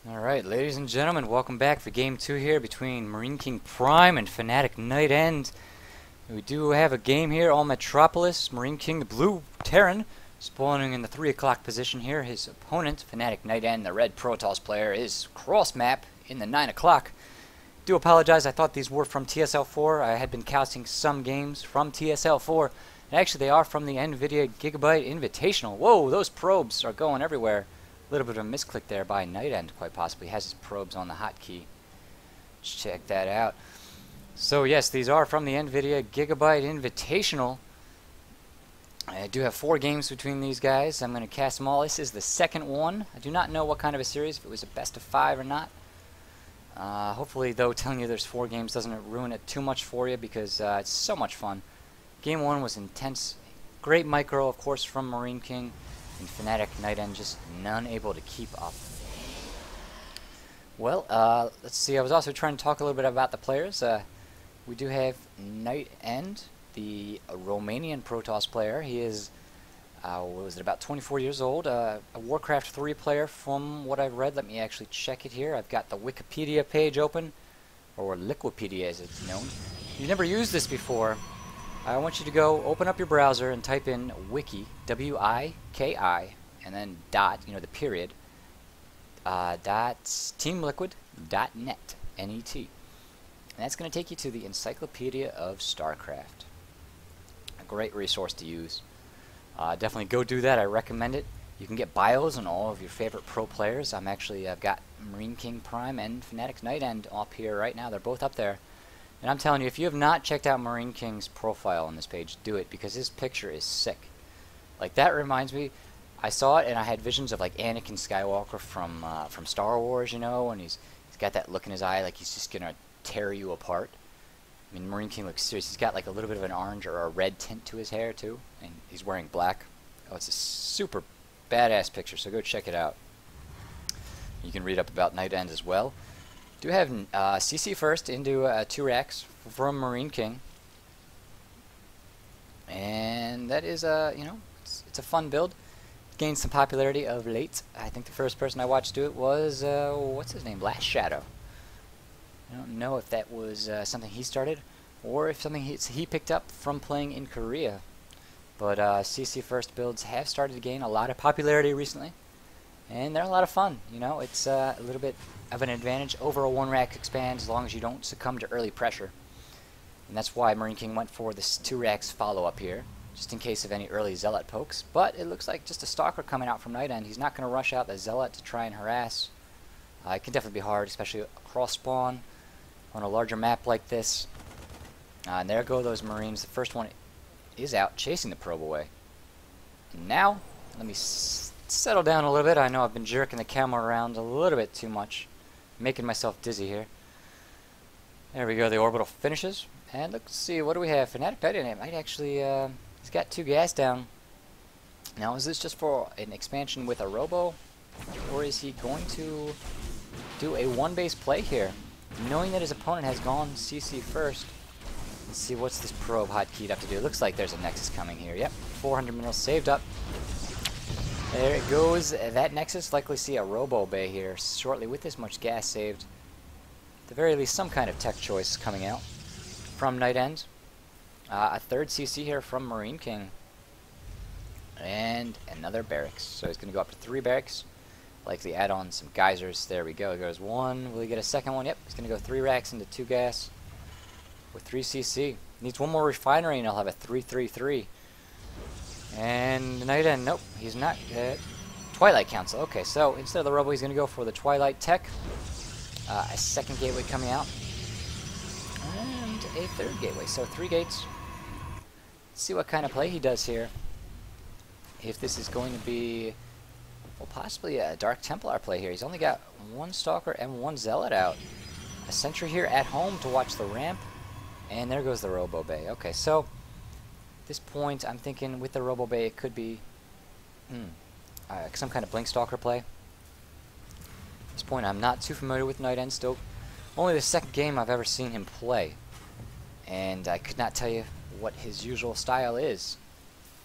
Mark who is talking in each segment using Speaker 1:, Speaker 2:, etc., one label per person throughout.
Speaker 1: Alright, ladies and gentlemen, welcome back for game 2 here between MarineKingPrime and FnaticNenD. We do have a game here on Metropolis. Marine King, the blue Terran, spawning in the 3 o'clock position here. His opponent, FnaticNenD, the red Protoss player, is cross-map in the 9 o'clock. Do apologize, I thought these were from TSL4. I had been casting some games from TSL4. And actually, they are from the NVIDIA Gigabyte Invitational. Whoa, those probes are going everywhere. A little bit of a misclick there by NightEnd, quite possibly. Has his probes on the hotkey. Let's check that out. So yes, these are from the NVIDIA Gigabyte Invitational. I do have 4 games between these guys. I'm going to cast them all. This is the second one. I do not know what kind of a series, if it was a best of 5 or not. Hopefully, though, telling you there's 4 games doesn't ruin it too much for you, because it's so much fun. Game 1 was intense. Great micro, of course, from Marine King. And FnaticNenD just none able to keep up. Well, let's see. I was also trying to talk a little bit about the players. We do have NightEnd, the Romanian Protoss player. He is, what was it, about 24 years old. A Warcraft 3 player from what I've read. Let me actually check it here. I've got the Wikipedia page open, or Liquipedia as it's known. If you've never used this before, I want you to go open up your browser and type in wiki, W-I-K-I, and then dot, you know, the period, dot teamliquid.net, N-E-T. And that's going to take you to the Encyclopedia of StarCraft. A great resource to use. Definitely go do that. I recommend it. You can get bios on all of your favorite pro players. I've got MarineKingPrime and FnaticNenD up here right now. They're both up there. And I'm telling you, if you have not checked out Marine King's profile on this page, do it, because his picture is sick. Like, that reminds me, I saw it and I had visions of like Anakin Skywalker from Star Wars, you know, and he's got that look in his eye like he's just gonna tear you apart. I mean, Marine King looks serious. He's got like a little bit of an orange or a red tint to his hair too, and he's wearing black. Oh, it's a super badass picture, so go check it out. You can read up about NightEnd as well. Do have CC first into 2 racks from Marine King, and that is you know, it's a fun build. Gained some popularity of late. I think the first person I watched do it was what's his name, Last Shadow. I don't know if that was something he started or if something he picked up from playing in Korea. But CC first builds have started to gain a lot of popularity recently. And they're a lot of fun, you know. It's a little bit of an advantage over a 1-rack expand as long as you don't succumb to early pressure. And that's why Marine King went for this 2 racks follow-up here, just in case of any early Zealot pokes. But it looks like just a Stalker coming out from NightEnd. He's not going to rush out the Zealot to try and harass. It can definitely be hard, especially across spawn on a larger map like this. And there go those Marines. The first one is out, chasing the probe away. And now, let me settle down a little bit. I know I've been jerking the camera around a little bit too much, making myself dizzy here. There we go, the orbital finishes. And let's see, what do we have? FnaticNenD might actually, he's got 2 gas down. Now, is this just for an expansion with a robo? Or is he going to do a 1-base play here? Knowing that his opponent has gone CC first. Let's see, what's this probe hotkeyed up to do? It looks like there's a Nexus coming here. Yep, 400 minerals saved up. There it goes. That Nexus likely see a Robo Bay here shortly with this much gas saved. At the very least, some kind of tech choice coming out from NightEnd. A 3rd CC here from Marine King. And another barracks. So he's going to go up to 3 barracks. Likely add on some geysers. There we go. There goes 1. Will he get a second one? Yep. He's going to go 3 racks into 2 gas with 3 CC. Needs 1 more refinery and he'll have a 3-3-3. And NightEnd, nope, he's not. Twilight Council. Okay, so instead of the Robo, he's going to go for the Twilight Tech. A 2nd gateway coming out. And a 3rd gateway. So 3 gates. Let's see what kind of play he does here. If this is going to be, well, possibly a Dark Templar play here. He's only got 1 Stalker and 1 Zealot out. A Sentry here at home to watch the ramp. And there goes the Robo Bay. Okay, so at this point, I'm thinking with the Robo Bay, it could be some kind of Blink Stalker play. At this point, I'm not too familiar with NightEnd still. Only the 2nd game I've ever seen him play. And I could not tell you what his usual style is.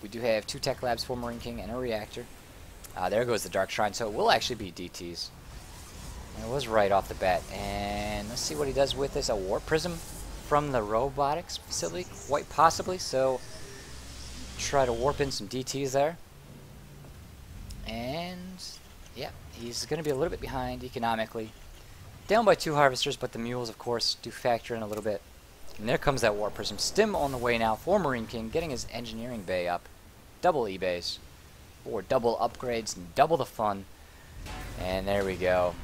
Speaker 1: We do have 2 tech labs for Marine King and a reactor. There goes the Dark Shrine, so it will actually be DTs. It was right off the bat. And let's see what he does with this. A warp prism from the robotics facility, quite possibly. So try to warp in some DTs there. And yeah, he's going to be a little bit behind economically. Down by 2 harvesters, but the mules, of course, do factor in a little bit. And there comes that warp prism. Stim on the way now for Marine King, getting his engineering bay up. Double E-bays, or double upgrades, and double the fun. And there we go.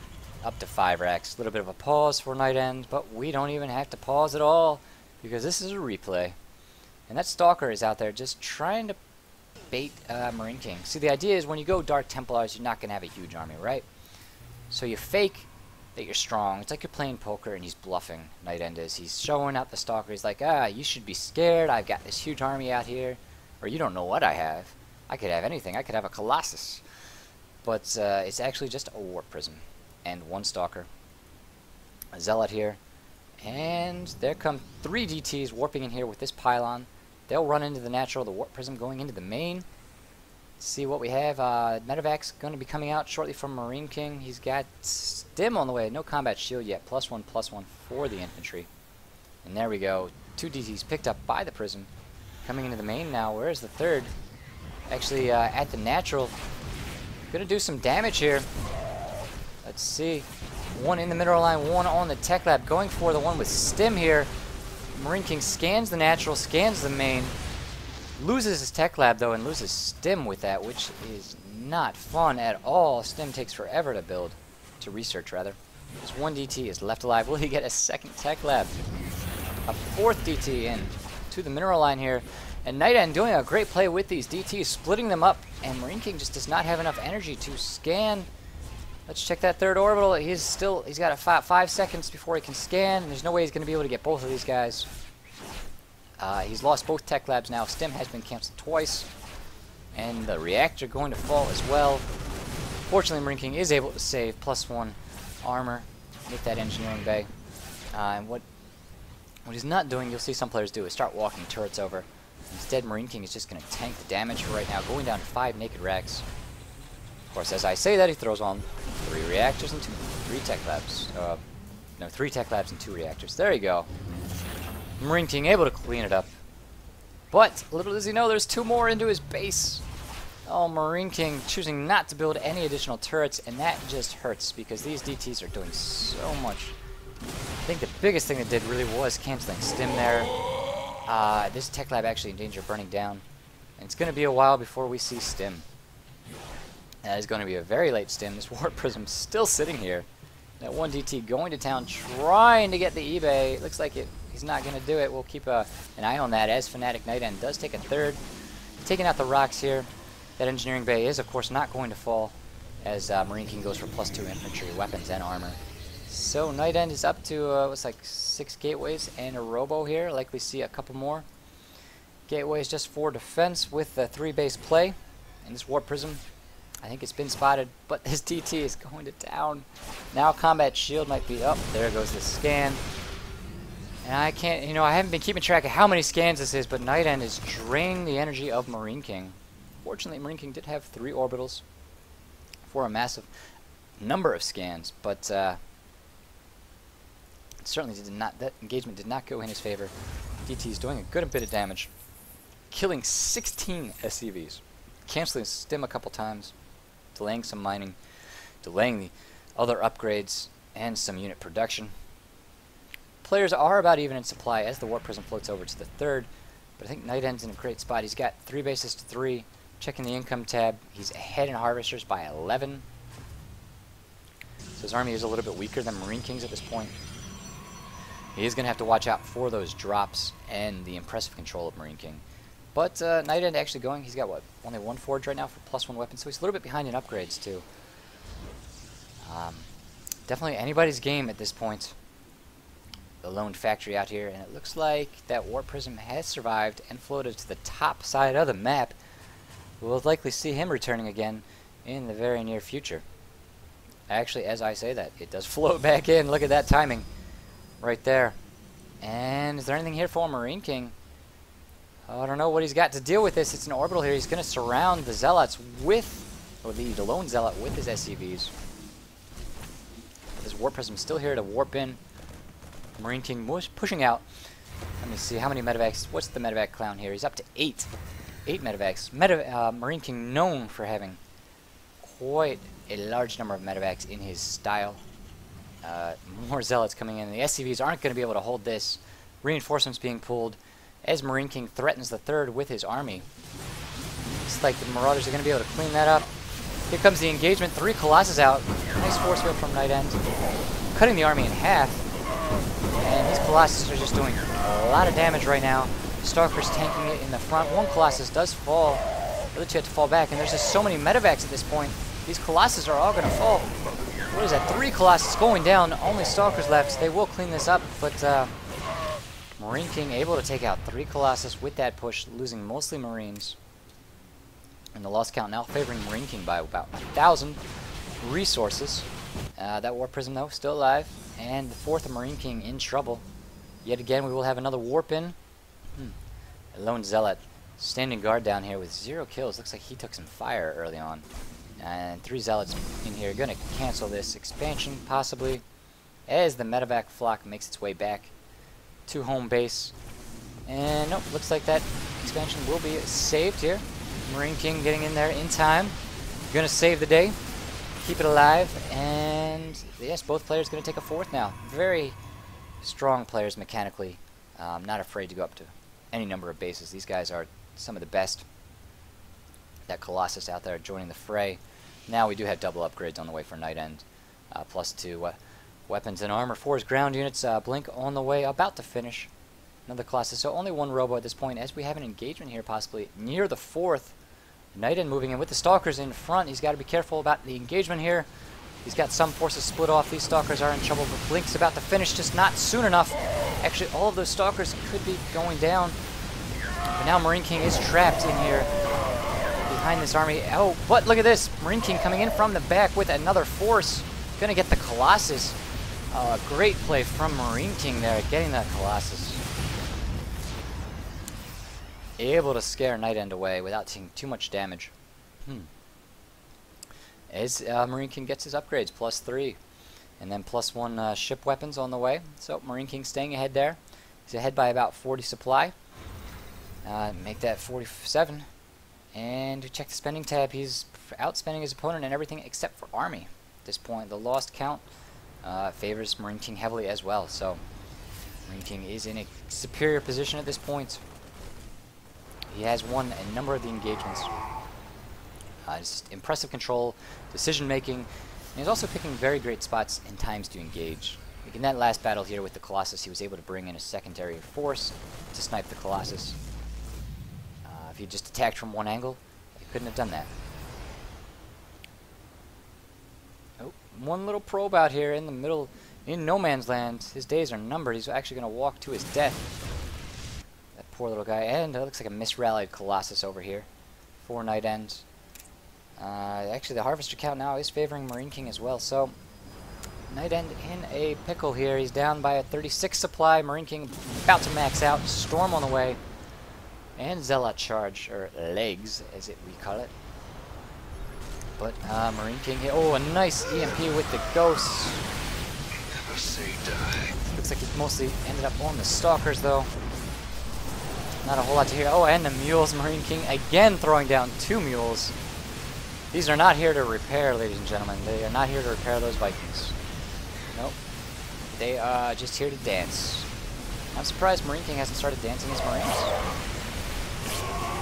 Speaker 1: Up to 5 racks. A little bit of a pause for Night End, but we don't even have to pause at all, because this is a replay. And that Stalker is out there just trying to bait Marine King. See, the idea is when you go Dark Templars, you're not going to have a huge army, right? So you fake that you're strong. It's like you're playing poker and he's bluffing. Night End is. He's showing out the Stalker. He's like, you should be scared. I've got this huge army out here. Or you don't know what I have. I could have anything. I could have a Colossus. But it's actually just a Warp Prism. And 1 Stalker. A Zealot here. And there come 3 DTs warping in here with this pylon. They'll run into the natural, the Warp Prism going into the main. See what we have. Medevac's going to be coming out shortly from Marine King. He's got Stim on the way. No combat shield yet. +1/+1 for the infantry. And there we go. 2 DTs picked up by the Prism. Coming into the main now. Where's the 3rd? Actually, at the natural. Going to do some damage here. Let's see. 1 in the mineral line, 1 on the tech lab. Going for the one with Stim here. Marine King scans the natural, scans the main. Loses his tech lab though, and loses Stim with that, which is not fun at all. Stim takes forever to build, to research rather. This 1 DT is left alive. Will he get a 2nd tech lab? A 4th DT in to the mineral line here. And Night End doing a great play with these DTs, splitting them up. And Marine King just does not have enough energy to scan. Let's check that 3rd orbital. He's got 5 seconds before he can scan. And there's no way he's going to be able to get both of these guys. He's lost both tech labs now. Stim has been canceled twice. And the reactor going to fall as well. Fortunately, Marine King is able to save +1 armor with that engineering bay. And what he's not doing, you'll see some players do, is start walking turrets over. Instead, Marine King is just going to tank the damage for right now, going down to 5 naked racks. Of course, as I say that, he throws on 3 reactors and 3 tech labs. No, 3 tech labs and 2 reactors. There you go. Marine King able to clean it up. But, little does he know, there's 2 more into his base. Oh, Marine King choosing not to build any additional turrets, and that just hurts because these DTs are doing so much. I think the biggest thing that did really was canceling Stim there. This tech lab actually in danger of burning down. And it's going to be a while before we see Stim. That is going to be a very late Stim. This Warp Prism still sitting here. That 1 DT going to town, trying to get the eBay. It looks like he's not going to do it. We'll keep an eye on that as FnaticNenD does take a 3rd. Taking out the rocks here. That engineering bay is, of course, not going to fall as Marine King goes for +2 infantry, weapons, and armor. So Night End is up to, looks like 6 gateways and a robo here. Likely see a couple more. Gateways just for defense with the 3 base play. And this Warp Prism, I think it's been spotted, but this DT is going to down. Now combat shield might be up. There goes the scan. And I can't, I haven't been keeping track of how many scans this is, but Night End is draining the energy of Marine King. Fortunately, Marine King did have 3 orbitals for a massive number of scans, but certainly that engagement did not go in his favor. DT is doing a good bit of damage, killing 16 SCVs, canceling Stim a couple times, delaying some mining, delaying the other upgrades, and some unit production. Players are about even in supply as the Warp Prism floats over to the 3rd, but I think Night End's in a great spot. He's got 3 bases to 3. Checking the income tab, he's ahead in harvesters by 11. So his army is a little bit weaker than Marine King's at this point. He is going to have to watch out for those drops and the impressive control of Marine King. But Night End actually going, he's got what, only 1 forge right now for +1 weapon, so he's a little bit behind in upgrades too. Definitely anybody's game at this point. The lone factory out here, and it looks like that Warp Prism has survived and floated to the top side of the map. We'll likely see him returning again in the very near future. Actually, as I say that, it does float back in. Look at that timing right there. And is there anything here for Marine King? I don't know what he's got to deal with this. It's an orbital here. He's going to surround the Zealots with, or the lone Zealot with his SCVs. Warp Prism still here to warp in. Marine King pushing out. Let me see how many medevacs. What's the medevac clown here? He's up to 8. 8 medevacs. Marine King known for having quite a large number of medevacs in his style. More zealots coming in. The SCVs aren't going to be able to hold this. Reinforcements being pulled as Marine King threatens the third with his army. Looks like the Marauders are going to be able to clean that up. Here comes the engagement. 3 Colossus out. Nice force field from Night End. Cutting the army in half. And these Colossus are just doing a lot of damage right now. Stalker's tanking it in the front. 1 Colossus does fall. The other 2 have to fall back. And there's just so many medevacs at this point. These Colossus are all going to fall. What is that? 3 Colossus going down. Only Stalkers left. They will clean this up. But Marine King able to take out 3 Colossus with that push, losing mostly Marines. And the loss count now favoring Marine King by about 1,000 resources. That Warp Prism, though, still alive. And the 4th Marine King in trouble. Yet again, we will have another Warp in. A Lone Zealot standing guard down here with 0 kills. Looks like he took some fire early on. And 3 Zealots in here. Going to cancel this expansion, possibly, as the medevac flock makes its way back to home base. And nope, looks like that expansion will be saved here. Marine King getting in there in time. Going to save the day. Keep it alive. And yes, both players going to take a 4th now. Very strong players mechanically. Not afraid to go up to any number of bases. These guys are some of the best. That Colossus out there joining the fray. Now we do have double upgrades on the way for Night End. +2 weapons and armor. 4 ground units. Blink on the way, about to finish. Another Colossus. So only 1 robo at this point, as we have an engagement here possibly near the 4th. Night End moving in with the Stalkers in front. He's got to be careful about the engagement here. He's got some forces split off. These Stalkers are in trouble, but Blink's about to finish, just not soon enough. Actually, all of those Stalkers could be going down. But now Marine King is trapped in here behind this army. Oh, but look at this. Marine King coming in from the back with another force. Gonna get the Colossus. Great play from Marine King there, getting that Colossus. Able to scare Night End away without taking too much damage. As Marine King gets his upgrades, +3. And then +1 ship weapons on the way. So Marine King staying ahead there. He's ahead by about 40 supply. Make that 47. And to check the spending tab, he's outspending his opponent and everything except for army. At this point, the lost count favors Marine King heavily as well. So Marine King is in a superior position at this point. He has won a number of the engagements. Just impressive control, decision making, and he's also picking very great spots and times to engage. Like in that last battle here with the Colossus, he was able to bring in a secondary force to snipe the Colossus. If he just attacked from one angle, he couldn't have done that. Oh, 1 little probe out here in the middle, in no man's land. His days are numbered. He's actually going to walk to his death. That poor little guy. And it looks like a misrallied Colossus over here for Night End. Actually, the Harvester count now is favoring Marine King as well. So Night End in a pickle here. He's down by a 36 supply. Marine King about to max out. Storm on the way. And Zealot charge, or legs, as we call it. But Marine King here. Oh, a nice EMP with the ghosts.
Speaker 2: Never say die.
Speaker 1: Looks like he mostly ended up on the Stalkers, though. Not a whole lot to hear. Oh, and the mules. Marine King again throwing down 2 mules. These are not here to repair, ladies and gentlemen. They are not here to repair those Vikings. Nope. They are just here to dance. I'm surprised Marine King hasn't started dancing his Marines.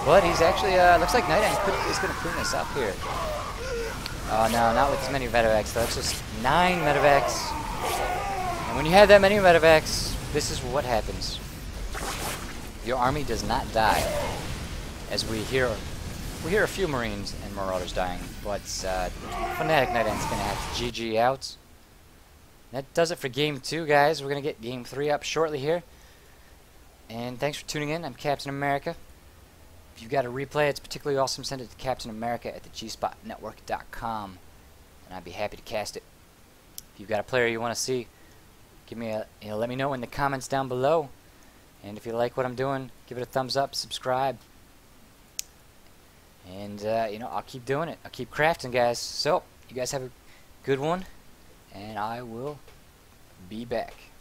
Speaker 1: But he's actually, looks like Night End is going to clean this up here. Oh, no, not with as many medevacs, though. It's just 9 medevacs. And when you have that many medevacs, this is what happens. Your army does not die. As we hear a few Marines and Marauders dying, but FnaticNenD is going to have to GG out. That does it for Game 2, guys. We're going to get Game 3 up shortly here. And thanks for tuning in. I'm Captain America. If you've got a replay, it's particularly awesome, send it to CaptainAmerica at thegspotnetwork.com, and I'd be happy to cast it. If you've got a player you want to see, give me let me know in the comments down below. And if you like what I'm doing, give it a thumbs up, subscribe. And, I'll keep doing it. I'll keep crafting, guys. So, you guys have a good one. and I will be back.